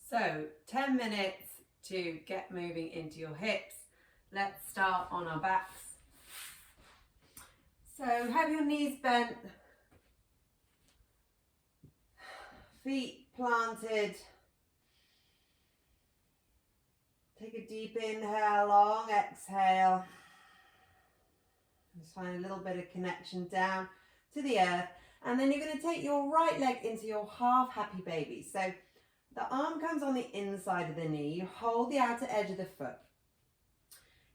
So 10 minutes to get moving into your hips. Let's start on our backs. So have your knees bent, feet planted. Take a deep inhale, long exhale. Just find a little bit of connection down to the earth. And then you're going to take your right leg into your half happy baby. So the arm comes on the inside of the knee. You hold the outer edge of the foot.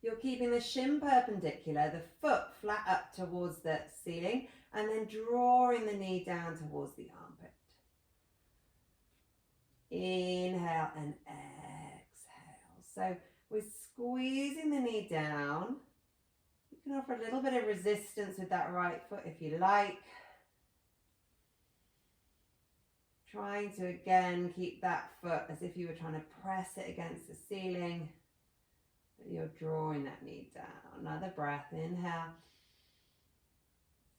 You're keeping the shin perpendicular, the foot flat up towards the ceiling, and then drawing the knee down towards the armpit. Inhale and exhale. So we're squeezing the knee down. You can offer a little bit of resistance with that right foot if you like. Trying to again keep that foot as if you were trying to press it against the ceiling. But you're drawing that knee down. Another breath, inhale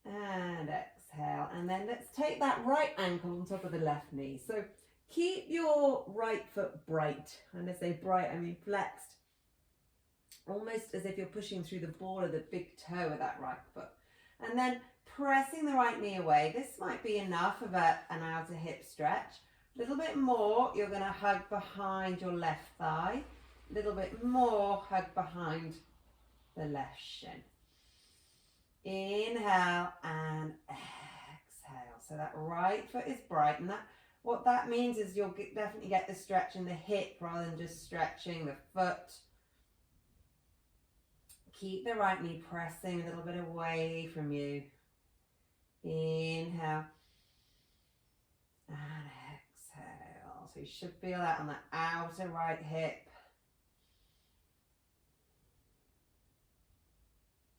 and exhale. And then let's take that right ankle on top of the left knee. So keep your right foot bright. And I say bright, I mean flexed. Almost as if you're pushing through the ball of the big toe of that right foot. And then pressing the right knee away. This might be enough of an outer hip stretch. A little bit more, you're going to hug behind your left thigh. A little bit more, hug behind the left shin. Inhale and exhale. So that right foot is bright, and what that means is you'll definitely get the stretch in the hip rather than just stretching the foot. Keep the right knee pressing a little bit away from you. Inhale and exhale. So you should feel that on the outer right hip.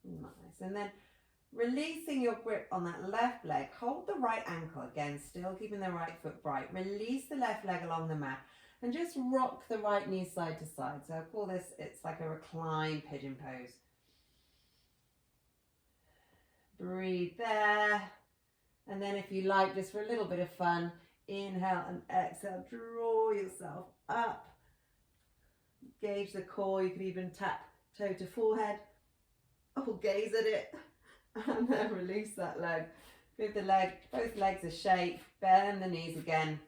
Nice. And then releasing your grip on that left leg. Hold the right ankle again, still keeping the right foot bright. Release the left leg along the mat and just rock the right knee side to side. So I call this, it's like a reclined pigeon pose. Breathe there. And then if you like, just for a little bit of fun, inhale and exhale, draw yourself up. Gauge the core, you could even tap toe to forehead. Or gaze at it. And then release that leg. Give the leg, both legs a shake, bend the knees again.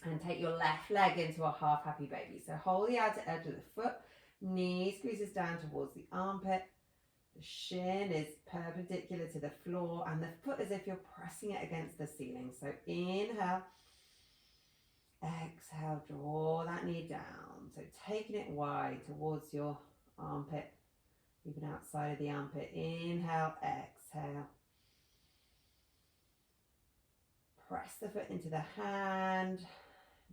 And take your left leg into a half happy baby. So hold the outer edge of the foot, knee squeezes down towards the armpit. The shin is perpendicular to the floor and the foot as if you're pressing it against the ceiling. So inhale, exhale, draw that knee down. So taking it wide towards your armpit, even outside of the armpit. Inhale, exhale. Press the foot into the hand,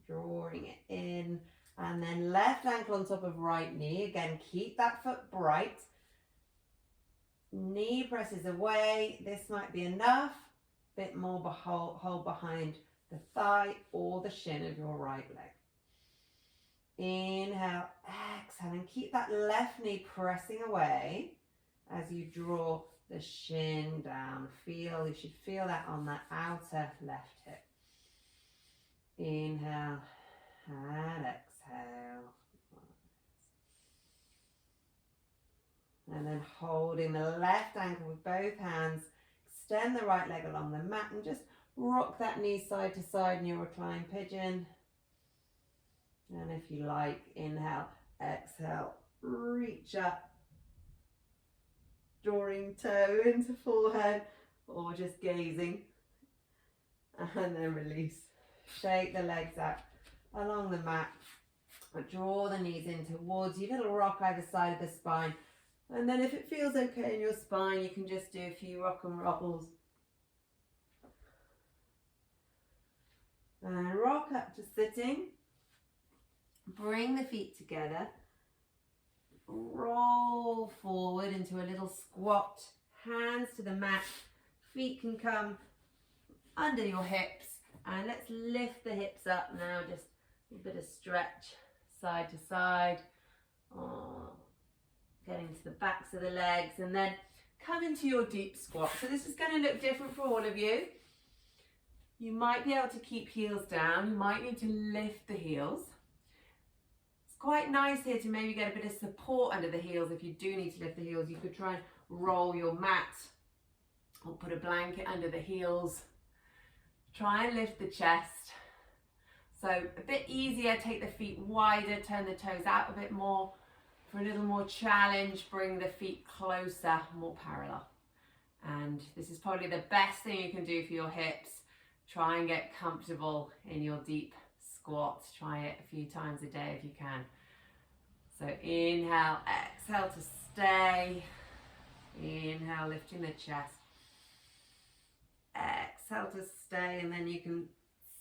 drawing it in. And then left ankle on top of right knee. Again, keep that foot bright. Knee presses away. This might be enough. Bit more hold behind the thigh or the shin of your right leg. Inhale, exhale, and keep that left knee pressing away as you draw the shin down. You should feel that on the outer left hip. Inhale and exhale. And then holding the left ankle with both hands, extend the right leg along the mat and just rock that knee side to side in your reclined pigeon. And if you like, inhale, exhale, reach up, drawing toe into forehead or just gazing. And then release. Shake the legs out along the mat. Draw the knees in towards you, little rock either side of the spine. And then if it feels okay in your spine, you can just do a few rock and rolls. And rock up to sitting. Bring the feet together. Roll forward into a little squat. Hands to the mat. Feet can come under your hips. And let's lift the hips up now. Just a bit of stretch side to side. Getting to the backs of the legs, and then come into your deep squat. So this is going to look different for all of you. You might be able to keep heels down. You might need to lift the heels. It's quite nice here to maybe get a bit of support under the heels. If you do need to lift the heels, you could try and roll your mat or put a blanket under the heels. Try and lift the chest. So a bit easier, take the feet wider, turn the toes out a bit more. For a little more challenge, bring the feet closer, more parallel. And this is probably the best thing you can do for your hips. Try and get comfortable in your deep squat. Try it a few times a day if you can. So inhale, exhale to stay. Inhale, lifting the chest. Exhale to stay, and then you can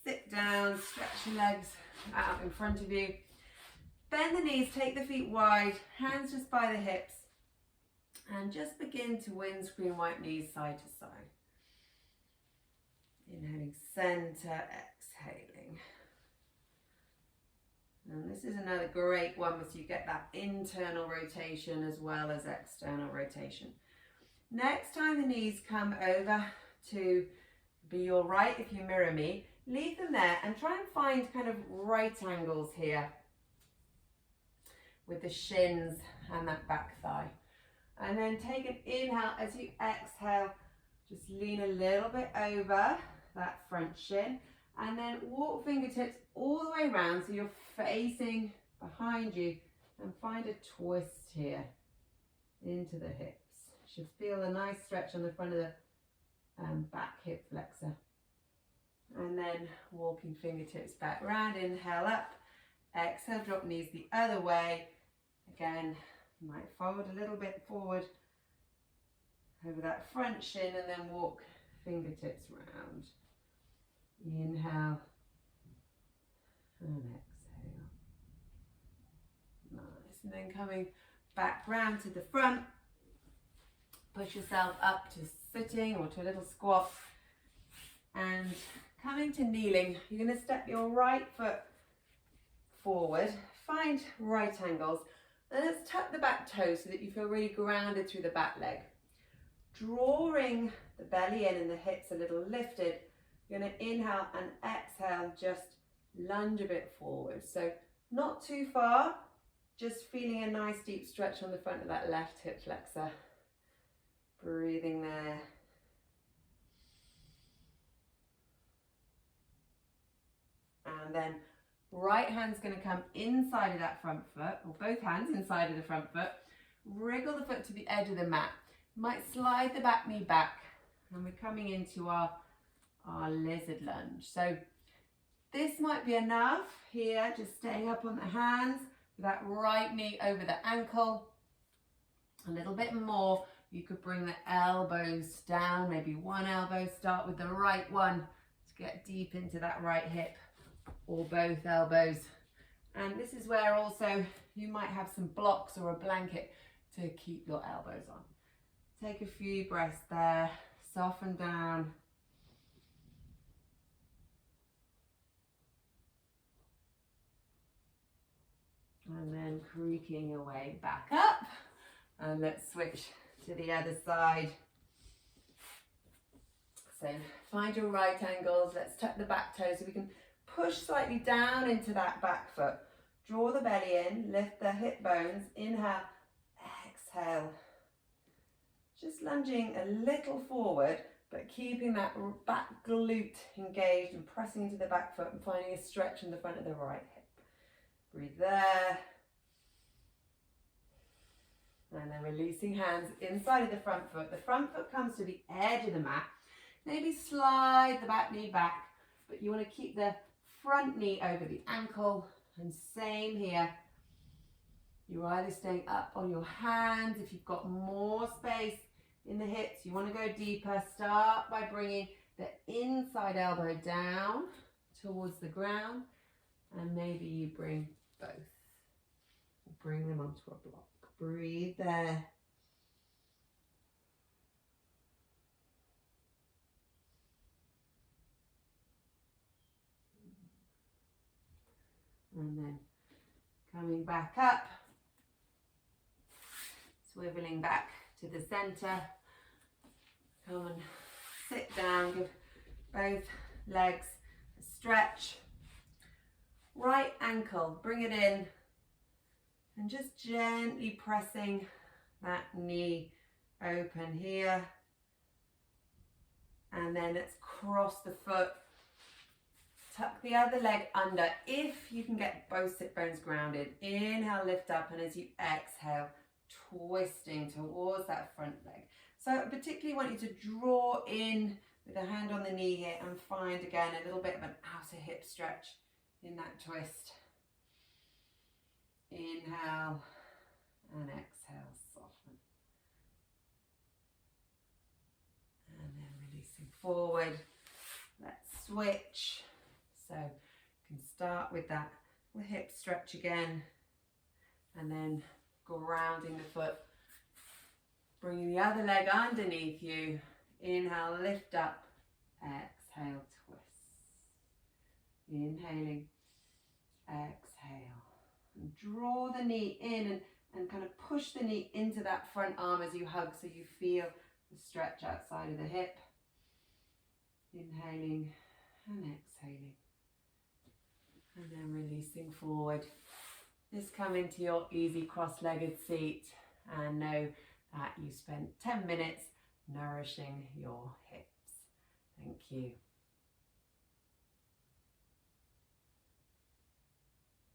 sit down, stretch your legs out in front of you. Bend the knees, take the feet wide, hands just by the hips, and just begin to windscreen wipe knees side to side. Inhaling center, exhaling. And this is another great one, so you get that internal rotation as well as external rotation. Next time the knees come over to be your right, if you mirror me, leave them there and try and find kind of right angles here with the shins and that back thigh. And then take an inhale as you exhale, just lean a little bit over that front shin, and then walk fingertips all the way around so you're facing behind you, and find a twist here into the hips. Should feel a nice stretch on the front of the back hip flexor. And then walking fingertips back around, inhale up, exhale, drop knees the other way. Again, you might fold a little bit forward over that front shin, and then walk fingertips round. Inhale and exhale. Nice. And then coming back round to the front, push yourself up to sitting or to a little squat, and coming to kneeling, you're going to step your right foot forward, find right angles, and let's tuck the back toes so that you feel really grounded through the back leg. Drawing the belly in and the hips a little lifted, you're going to inhale and exhale, just lunge a bit forward. So not too far, just feeling a nice deep stretch on the front of that left hip flexor. Breathing there. And then right hand's going to come inside of that front foot, or both hands inside of the front foot. Wriggle the foot to the edge of the mat. You might slide the back knee back, and we're coming into our lizard lunge. So this might be enough here, just staying up on the hands, with that right knee over the ankle. A little bit more. You could bring the elbows down, maybe one elbow, start with the right one to get deep into that right hip, or both elbows. And this is where also you might have some blocks or a blanket to keep your elbows on. Take a few breaths there, soften down. And then creaking your way back up. And let's switch to the other side. So find your right angles. Let's tuck the back toes so we can push slightly down into that back foot. Draw the belly in, lift the hip bones. Inhale, exhale. Just lunging a little forward, but keeping that back glute engaged and pressing into the back foot and finding a stretch in the front of the right hip. Breathe there. And then releasing hands inside of the front foot. The front foot comes to the edge of the mat. Maybe slide the back knee back, but you want to keep the front knee over the ankle. And same here. You're either staying up on your hands. If you've got more space in the hips, you want to go deeper. Start by bringing the inside elbow down towards the ground. And maybe you bring both. Bring them onto a block. Breathe there. And then coming back up, swiveling back to the center. Come and sit down, give both legs, stretch. Right ankle, bring it in and just gently pressing that knee open here. And then let's cross the foot. Tuck the other leg under if you can get both sit bones grounded. Inhale, lift up, and as you exhale, twisting towards that front leg. So I particularly want you to draw in with a hand on the knee here and find again a little bit of an outer hip stretch in that twist. Inhale and exhale, soften. And then releasing forward. Let's switch. So you can start with that hip stretch again and then grounding the foot. Bringing the other leg underneath you. Inhale, lift up. Exhale, twist. Inhaling. Exhale. And draw the knee in and kind of push the knee into that front arm as you hug so you feel the stretch outside of the hip. Inhaling and exhaling. And then releasing forward. Just come into your easy cross-legged seat and know that you spent 10 minutes nourishing your hips. Thank you.